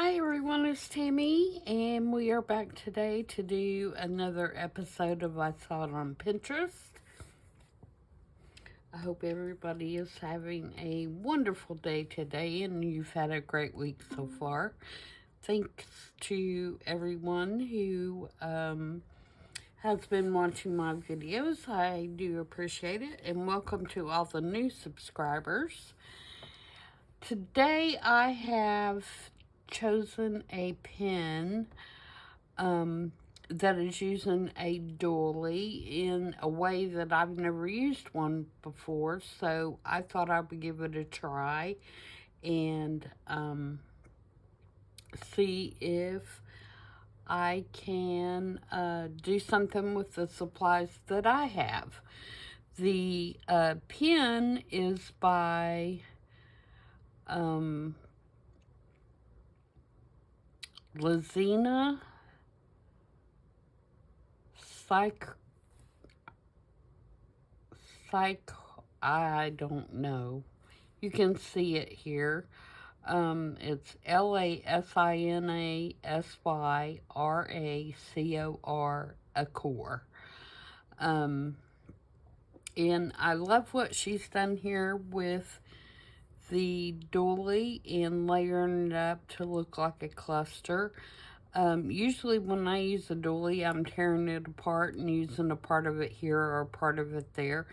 Hi everyone, it's Tammy, and we are back today to do another episode of I Saw It on Pinterest. I hope everybody is having a wonderful day today and you've had a great week so far. Thanks to everyone who has been watching my videos. I do appreciate it, and welcome to all the new subscribers. Today I have chosen a pen that is using a doily in a way that I've never used one before, so I thought I would give it a try and see if I can do something with the supplies that I have. The pen is by Lasinasyracor I don't know. You can see it here. It's Lasinasyracor Acor. And I love what she's done here with the doily and layering it up to look like a cluster. Usually when I use a doily, I'm tearing it apart and using a part of it here or a part of it there.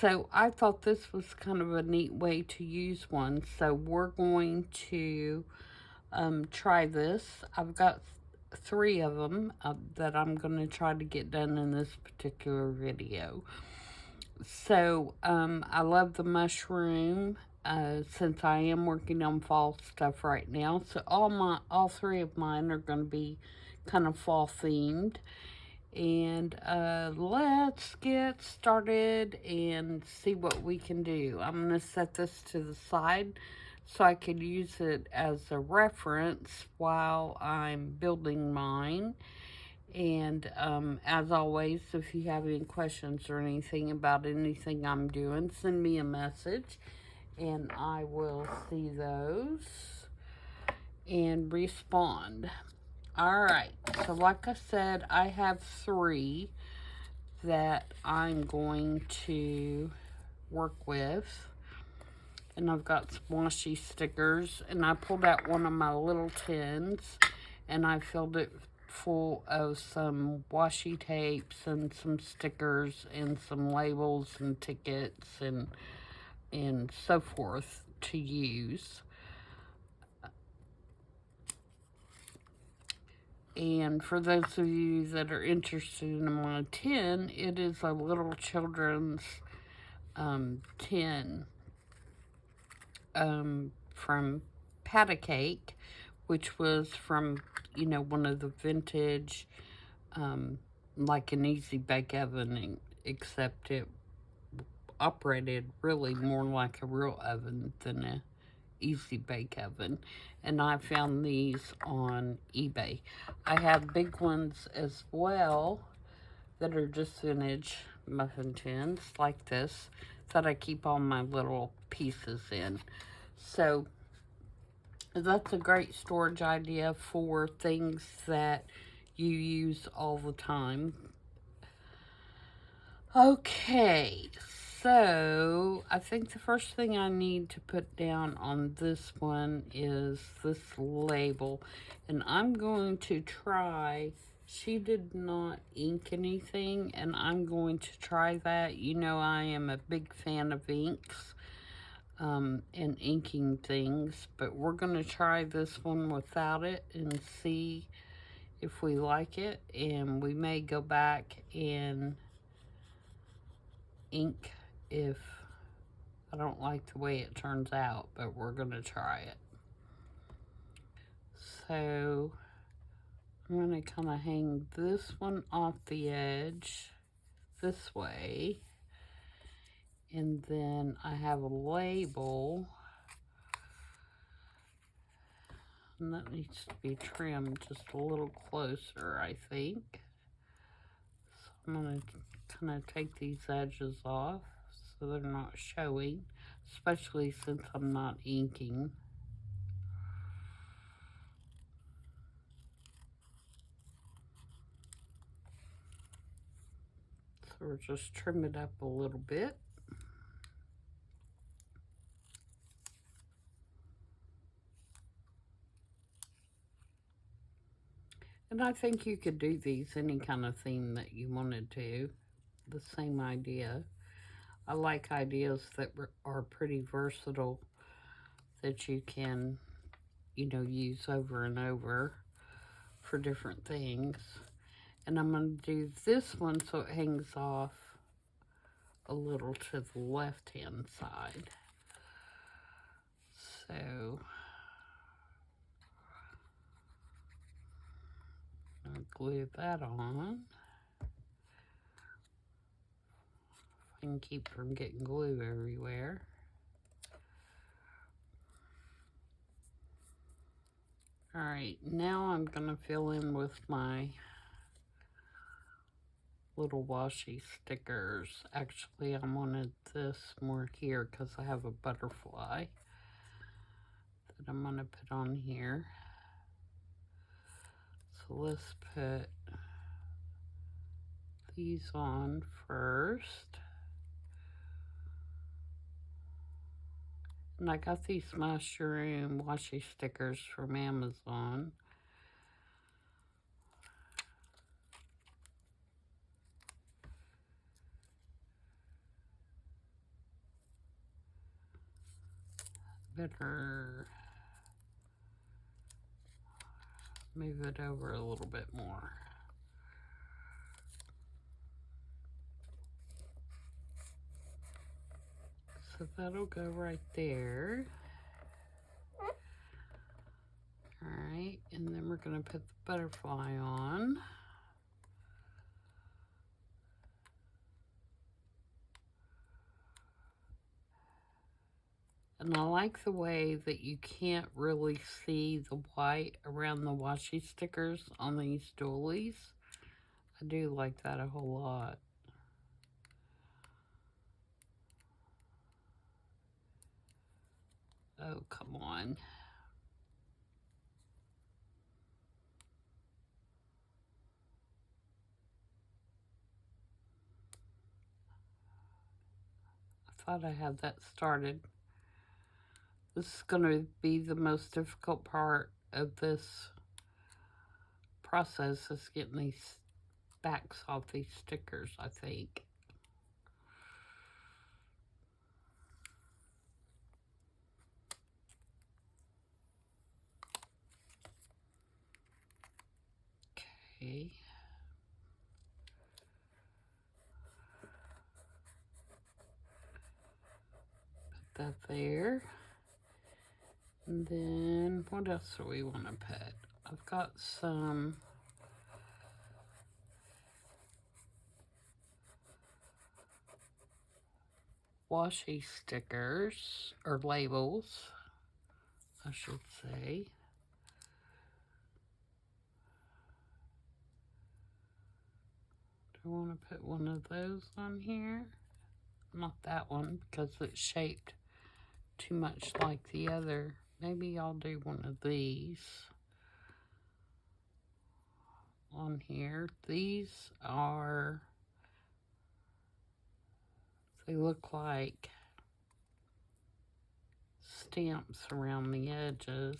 So I thought this was kind of a neat way to use one. So we're going to try this. I've got 3 of them that I'm going to try to get done in this particular video. So I love the mushroom. Since I am working on fall stuff right now, so all 3 of mine are going to be kind of fall themed. And let's get started and see what we can do. I'm going to set this to the side so I can use it as a reference while I'm building mine. And as always, if you have any questions or anything about anything I'm doing, send me a message and I will see those and respond. Alright, so like I said, I have 3 that I'm going to work with. And I've got some washi stickers, and I pulled out one of my little tins and I filled it full of some washi tapes and some stickers and some labels and tickets and so forth to use. And for those of you that are interested in my tin, it is a little children's tin from Pat a Cake, which was from, one of the vintage, like an easy bake oven, except it operated really more like a real oven than a easy bake oven. And I found these on eBay. I have big ones as well that are just vintage muffin tins like this that I keep all my little pieces in. So that's a great storage idea for things that you use all the time. Okay, so I think the first thing I need to put down on this one is this label. And I'm going to try, she did not ink anything, and I'm going to try that. You know, I am a big fan of inks and inking things, but we're going to try this one without it and see if we like it. And we may go back and ink if I don't like the way it turns out, but we're going to try it. So I'm going to kind of hang this one off the edge this way, and then I have a label, and that needs to be trimmed just a little closer, I think. So I'm going to kind of take these edges off so they're not showing, especially since I'm not inking. So we'll just trim it up a little bit. And I think you could do these any kind of theme that you wanted to. The same idea. I like ideas that are pretty versatile that you can, you know, use over and over for different things. And I'm going to do this one so it hangs off a little to the left-hand side. So I'll glue that on. If I can keep from getting glue everywhere. Alright, now I'm going to fill in with my little washi stickers. Actually, I wanted this more here because I have a butterfly that I'm going to put on here. So let's put these on first. And I got these mushroom washi stickers from Amazon. Better move it over a little bit more. So that'll go right there. Alright, and then we're going to put the butterfly on. And I like the way that you can't really see the white around the washi stickers on these doilies. I do like that a whole lot. Oh, come on. I thought I had that started. This is going to be the most difficult part of this process, is getting these backs off these stickers, I think. Okay. Put that there. And then what else do we want to put? I've got some washi stickers, or labels, I should say. Do I want to put one of those on here? Not that one, because it's shaped too much like the other. Maybe I'll do one of these on here. These are, they look like stamps around the edges,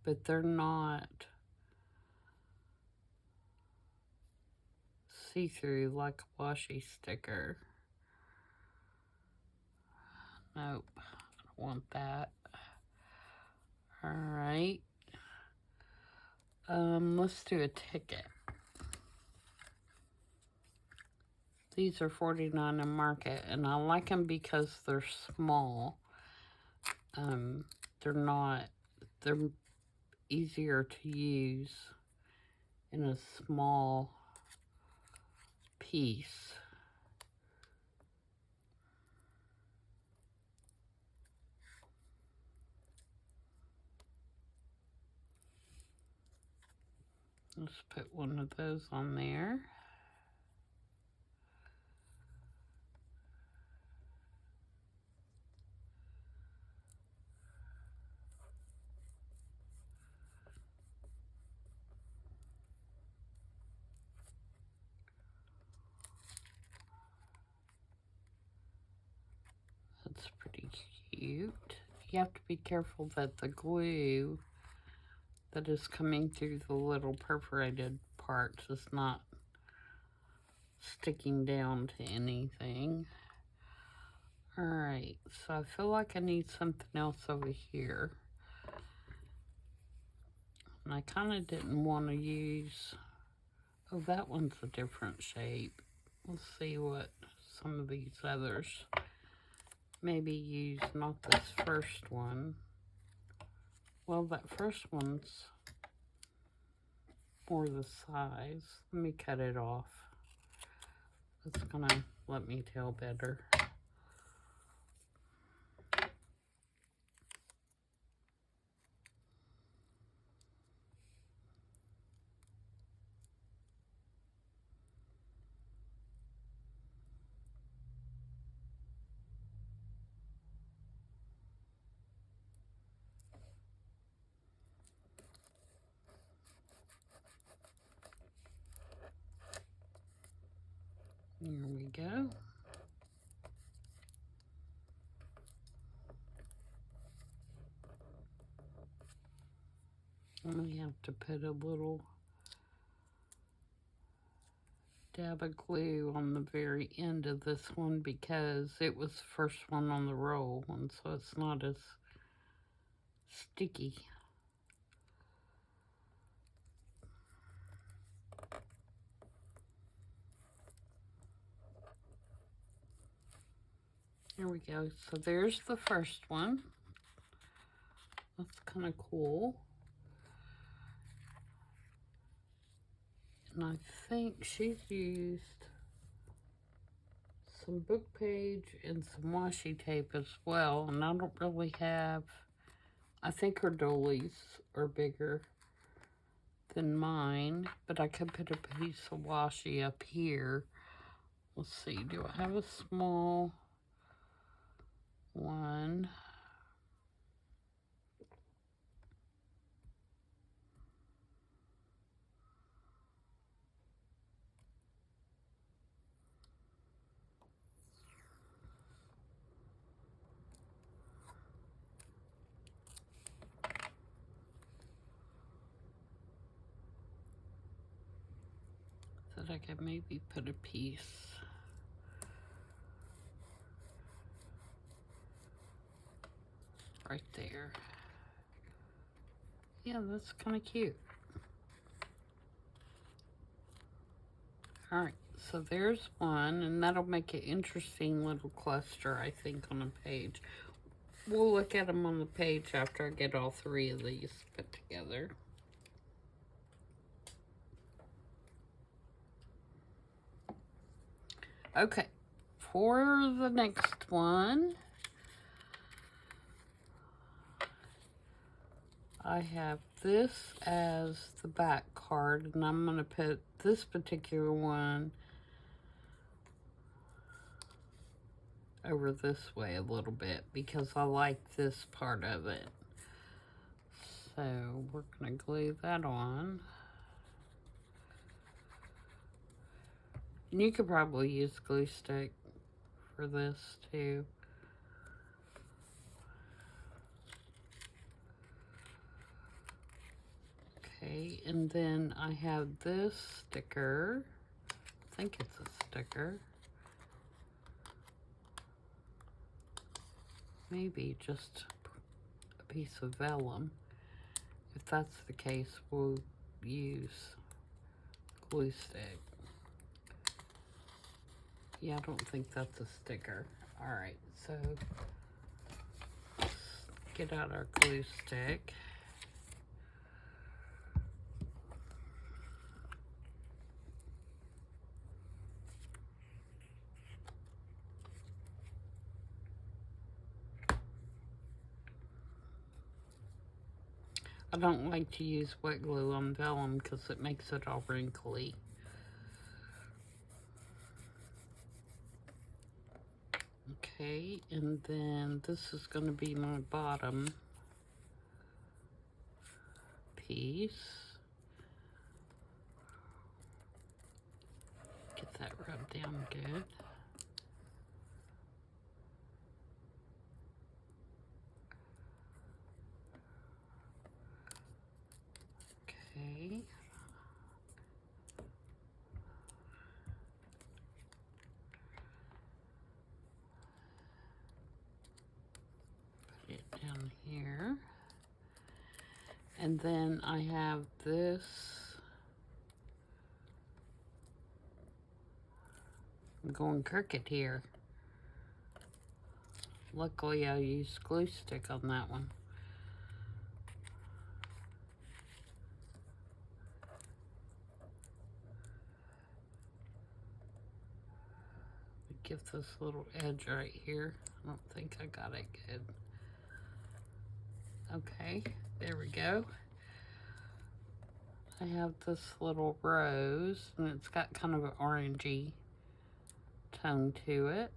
but they're not see-through like a washi sticker. Nope, I don't want that. Alright. Let's do a ticket. These are $49 in Market, and I like them because they're small. They're easier to use in a small piece. Let's put one of those on there. That's pretty cute. You have to be careful that the glue that is coming through the little perforated parts is not sticking down to anything. Alright, so I feel like I need something else over here. And I kind of didn't want to use... Oh, that one's a different shape. Let's see what some of these others... Maybe use not this first one. Well, that first one's more the size. Let me cut it off. That's gonna let me tell better. Here we go. We have to put a little dab of glue on the very end of this one because it was the first one on the roll, and so it's not as sticky. There we go. So there's the first one. That's kind of cool. And I think she's used some book page and some washi tape as well. And I don't really have, I think her doilies are bigger than mine, but I could put a piece of washi up here. Let's see, do I have a small one? So that I could maybe put a piece right there. Yeah, that's kind of cute. All right, so there's one, and that'll make an interesting little cluster, I think, on a page. We'll look at them on the page after I get all three of these put together. Okay, for the next one, I have this as the back card, and I'm going to put this particular one over this way a little bit because I like this part of it. So we're going to glue that on. And you could probably use glue stick for this too. Okay, and then I have this sticker. I think it's a sticker. Maybe just a piece of vellum. If that's the case, we'll use glue stick. Yeah, I don't think that's a sticker. All right, so let's get out our glue stick. I don't like to use wet glue on vellum because it makes it all wrinkly. Okay, and then this is going to be my bottom piece. Get that rubbed down good. down here. And then I have this. I'm going crooked here. Luckily I used glue stick on that one. Give this little edge right here. I don't think I got it good. Okay, there we go. I have this little rose, and it's got kind of an orangey tone to it.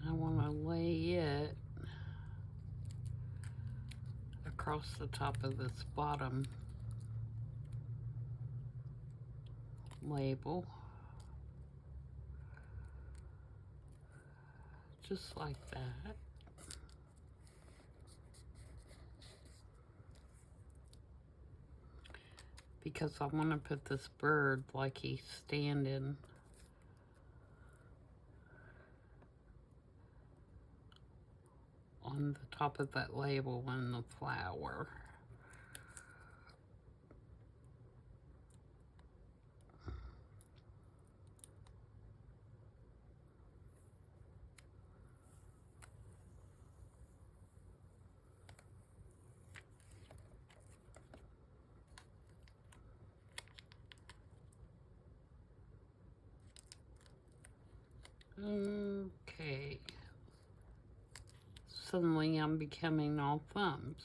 I want to lay it across the top of this bottom label, just like that. Because I want to put this bird like he's standing on the top of that label and the flower. Okay. Suddenly I'm becoming all thumbs.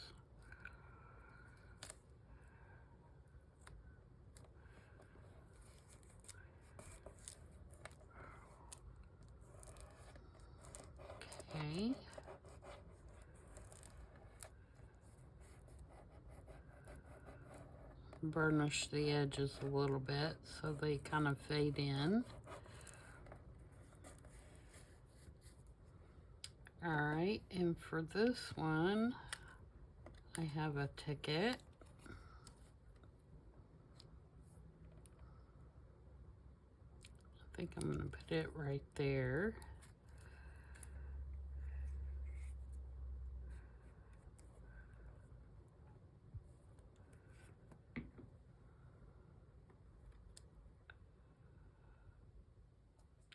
Okay. Burnish the edges a little bit so they kind of fade in. Alright, and for this one, I have a ticket. I think I'm going to put it right there.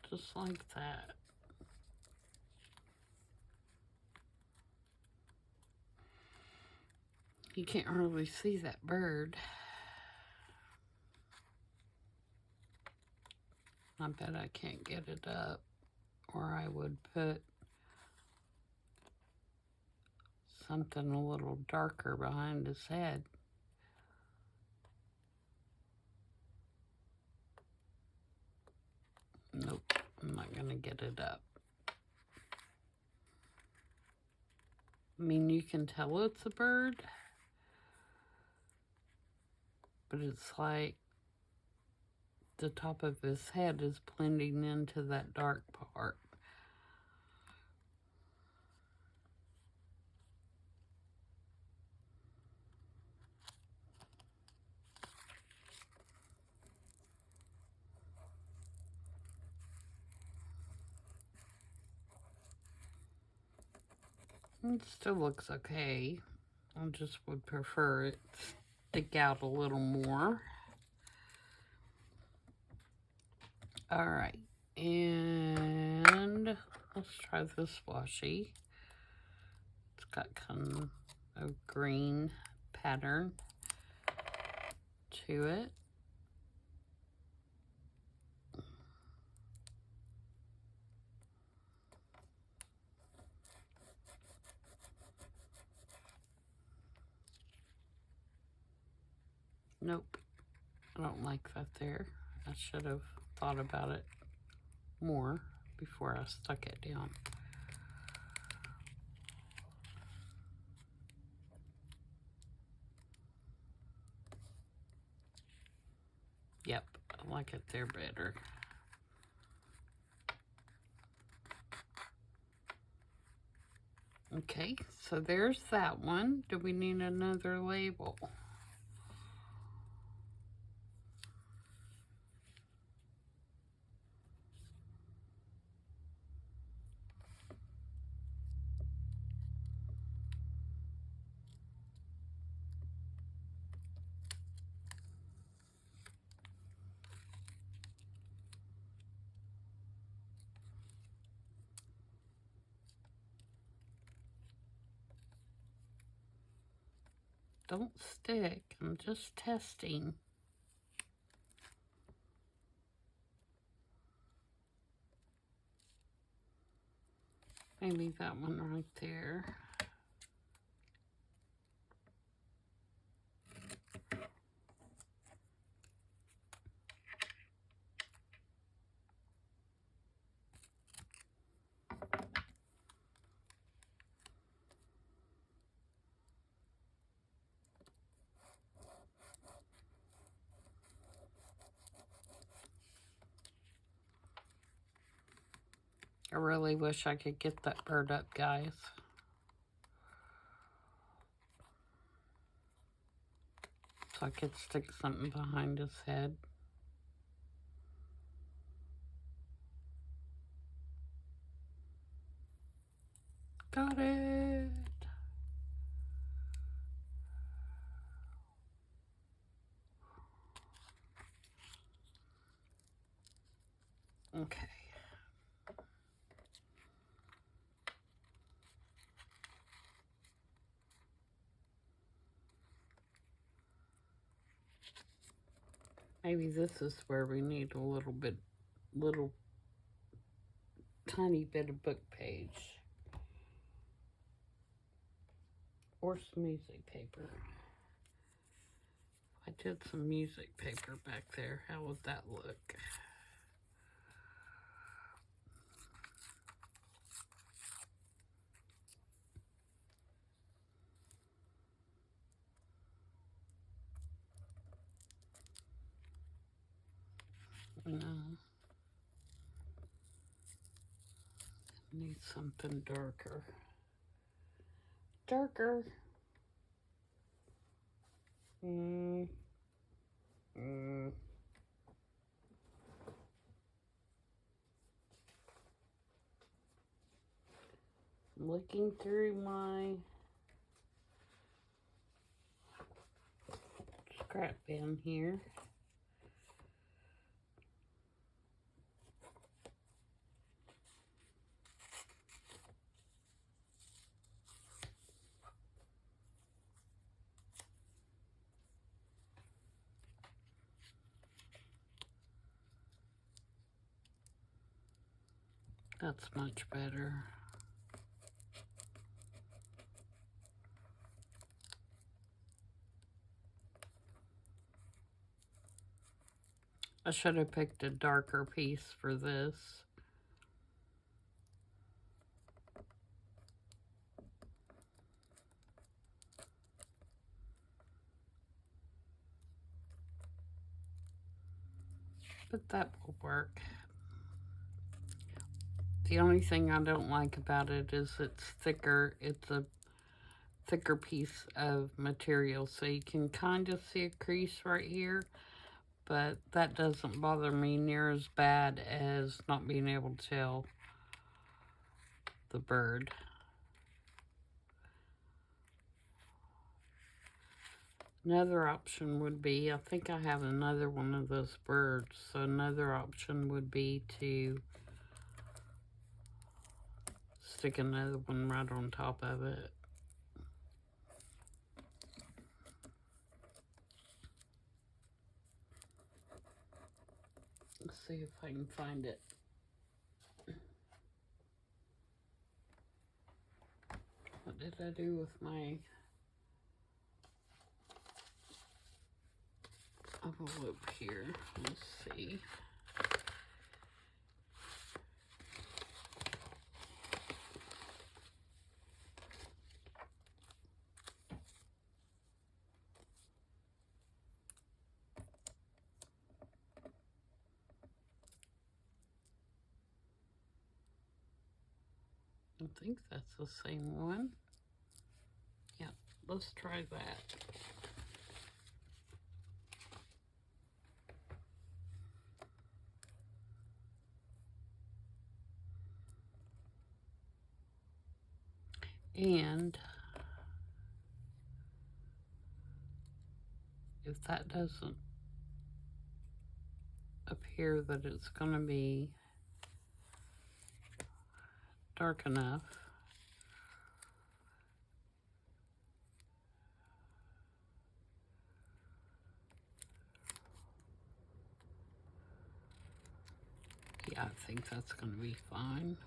Just like that. You can't hardly see that bird. I bet I can't get it up, or I would put something a little darker behind his head. Nope, I'm not gonna get it up. I mean, you can tell it's a bird, but it's like the top of his head is blending into that dark part. It still looks okay. I just would prefer it stick out a little more. Alright, and let's try this washi. It's got kind of a green pattern to it. Nope, I don't like that there. I should have thought about it more before I stuck it down. Yep, I like it there better. Okay, so there's that one. Do we need another label? Don't stick. I'm just testing. Maybe that one right there. I really wish I could get that bird up, guys. So I could stick something behind his head. Got it. Okay. Maybe this is where we need a little tiny bit of book page. Or some music paper. I did some music paper back there. How would that look? No. Need something darker. Darker. I'm looking through my scrap bin here. That's much better. I should have picked a darker piece for this. But that will work. The only thing I don't like about it is it's thicker. It's a thicker piece of material, so you can kind of see a crease right here, but that doesn't bother me near as bad as not being able to tell the bird. Another option would be, I think I have another one of those birds, so another option would be to stick another one right on top of it. Let's see if I can find it. What did I do with my envelope here? Let's see. think that's the same one. Yeah, let's try that. And if that doesn't appear that it's going to be dark enough, yeah, I think that's going to be fine.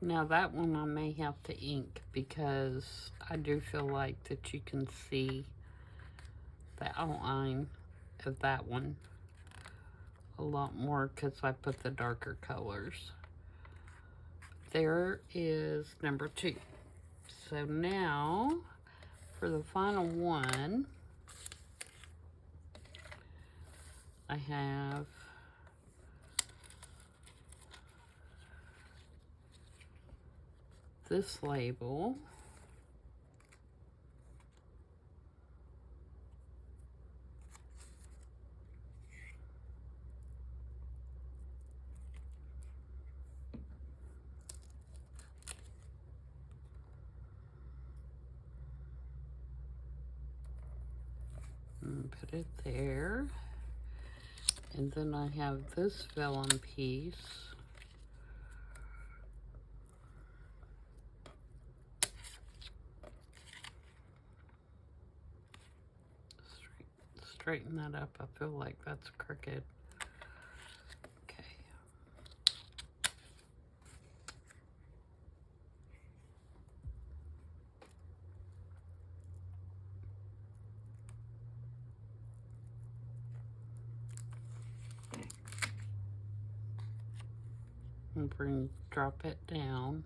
Now that one I may have to ink because I do feel like that you can see the outline of that one a lot more because I put the darker colors. There is number 2. So now for the final one, I have this label. And put it there. And then I have this vellum piece. Straighten that up. I feel like that's crooked. Okay. And drop it down.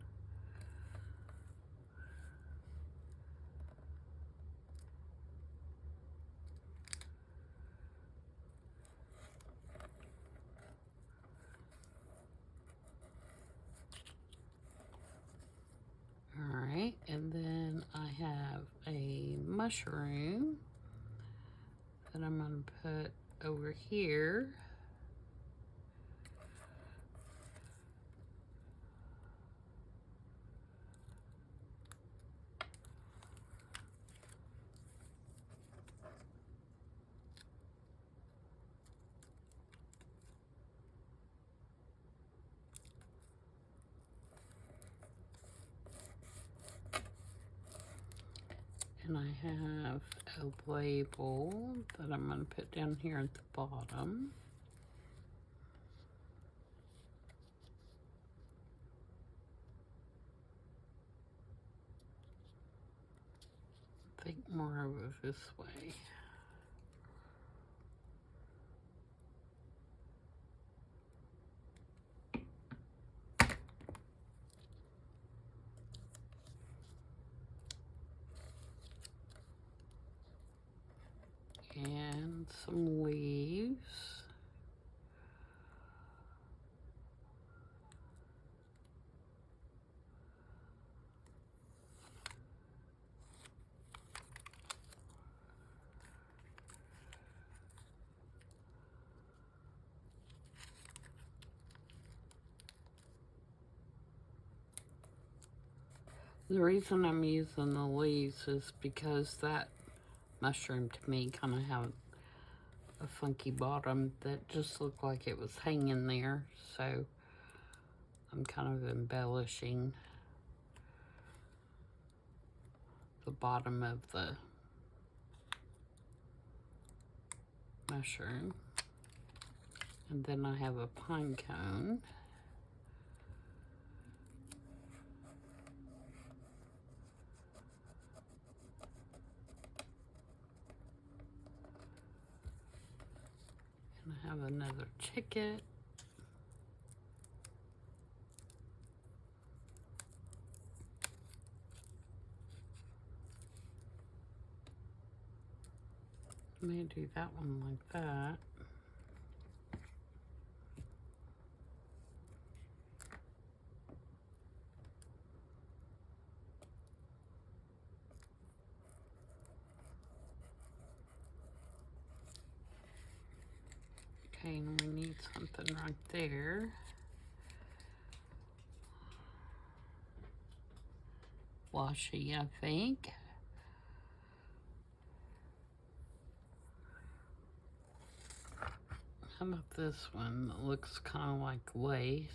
Alright, and then I have a mushroom that I'm going to put over here. And I have a label that I'm going to put down here at the bottom. I think more over this way. And some leaves. The reason I'm using the leaves is because that mushroom to me kind of have a funky bottom that just looked like it was hanging there, so I'm kind of embellishing the bottom of the mushroom. And then I have a pine cone. And I have another ticket. I may do that one like that. Okay, and we need something right there. Washi, I think. How about this one that looks kind of like lace?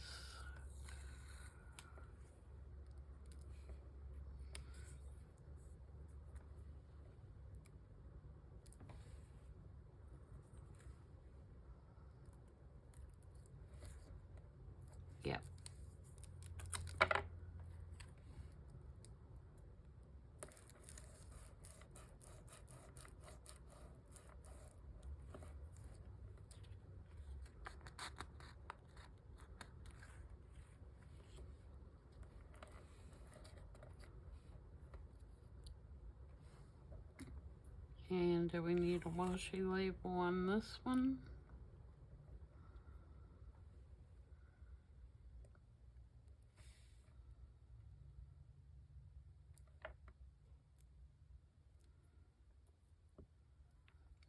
Yep. And do we need a washi label on this one?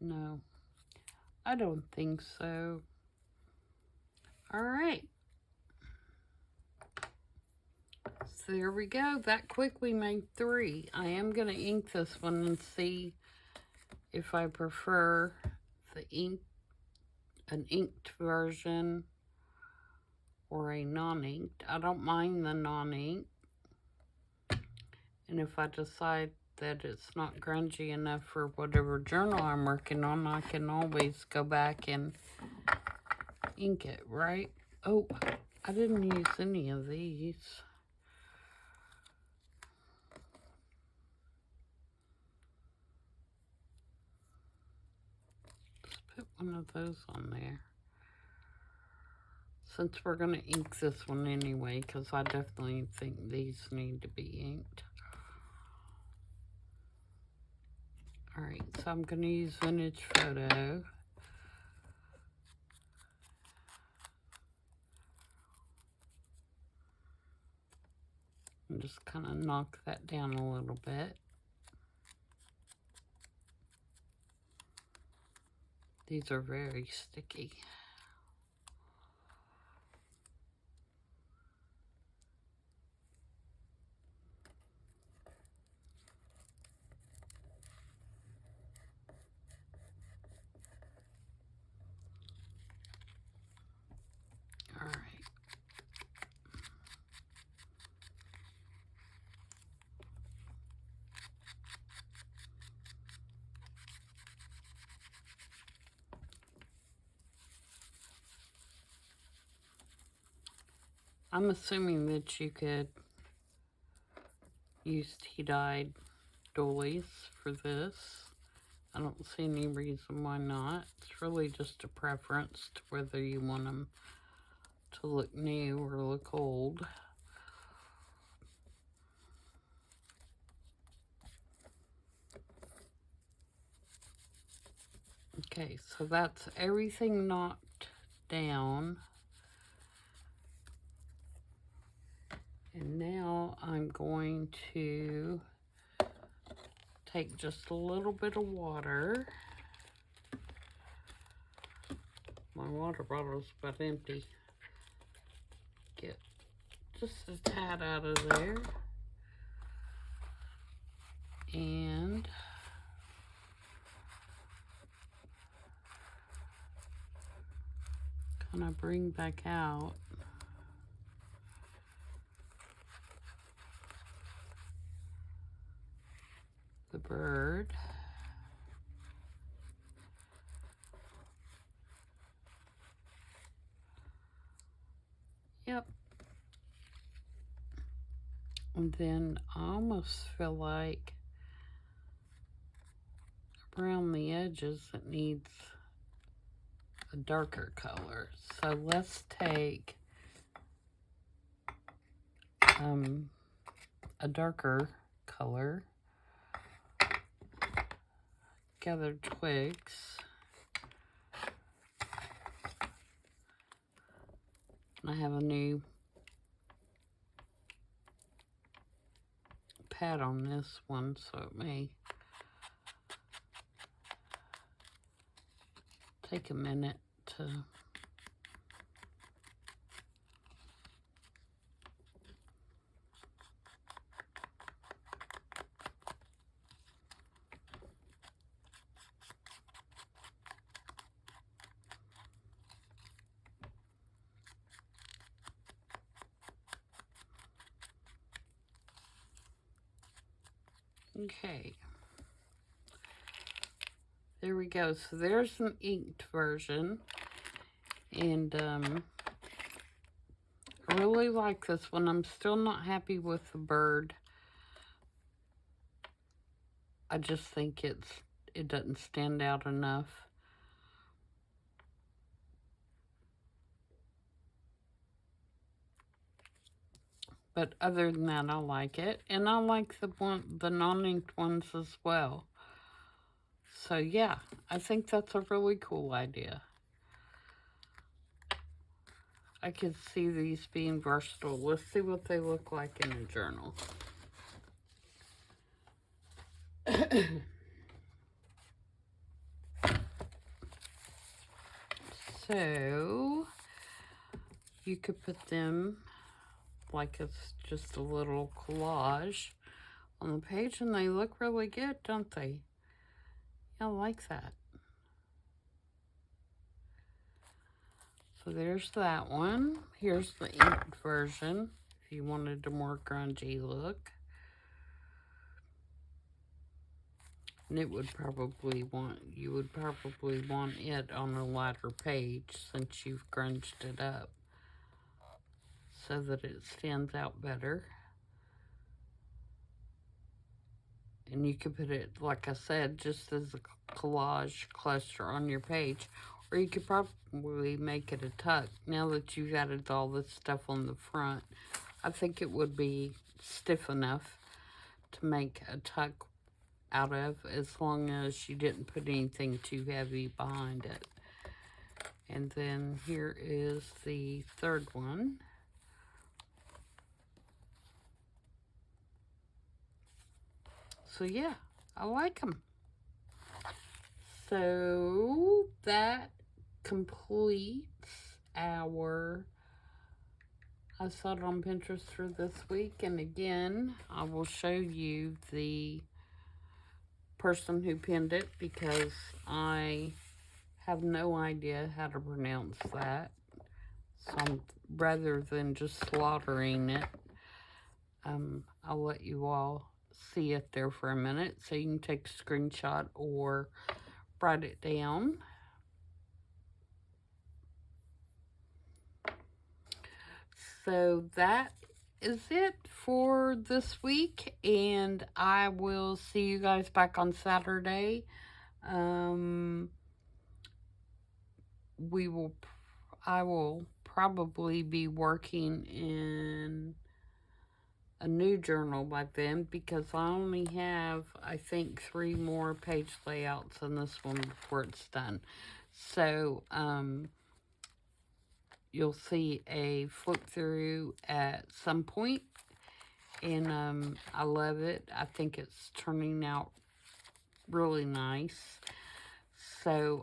No, I don't think so. All right. So there we go. That quick we made 3. I am going to ink this one and see if I prefer an inked version or a non-inked. I don't mind the non-inked. And if I decide that it's not grungy enough for whatever journal I'm working on, I can always go back and ink it, right? Oh, I didn't use any of these. Let's put one of those on there. Since we're going to ink this one anyway, because I definitely think these need to be inked. Alright, so I'm going to use Vintage Photo. And just kind of knock that down a little bit. These are very sticky. All right. I'm assuming that you could use tea-dyed doilies for this. I don't see any reason why not. It's really just a preference to whether you want them to look new or look old. Okay, so that's everything knocked down. And now I'm going to take just a little bit of water. My water bottle's about empty. Get just a tad out of there. And kind of bring back out the bird. Yep. And then I almost feel like around the edges it needs a darker color. So let's take a darker color. gathered twigs. I have a new pad on this one, so it may take a minute to okay. There we go. So there's an inked version. And I really like this one. I'm still not happy with the bird. I just think it doesn't stand out enough. But other than that, I like it. And I like the non-inked ones as well. So yeah, I think that's a really cool idea. I could see these being versatile. Let's see what they look like in a journal. So, you could put them like it's just a little collage on the page, and they look really good, don't they? I like that. So there's that one. Here's the inked version, if you wanted a more grungy look. And you would probably want it on a lighter page since you've grunged it up so that it stands out better. And you could put it, like I said, just as a collage cluster on your page. Or you could probably make it a tuck. Now that you've added all this stuff on the front, I think it would be stiff enough to make a tuck out of, as long as you didn't put anything too heavy behind it. And then here is the third one. So yeah, I like them. So that completes our I saw it on Pinterest for this week. And again, I will show you the person who pinned it because I have no idea how to pronounce that. So rather than just slaughtering it, I'll let you all see it there for a minute so you can take a screenshot or write it down. So that is it for this week, and I will see you guys back on Saturday. I will probably be working in a new journal by then because I only have, I think, 3 more page layouts in this one before it's done. So, you'll see a flip through at some point, and I love it. I think it's turning out really nice. So,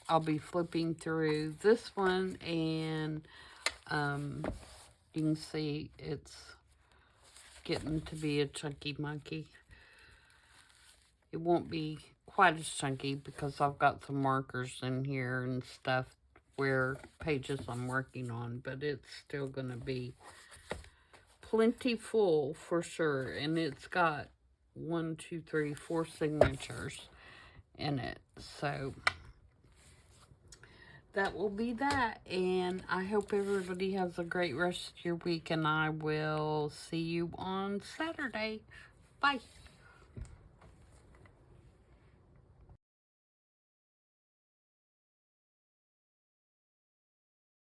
I'll be flipping through this one, and you can see it's getting to be a chunky monkey. It won't be quite as chunky because I've got some markers in here and stuff where pages I'm working on, but it's still going to be plenty full for sure. And it's got 1, 2, 3, 4 signatures in it. So that will be that. And I hope everybody has a great rest of your week, and I will see you on Saturday. Bye.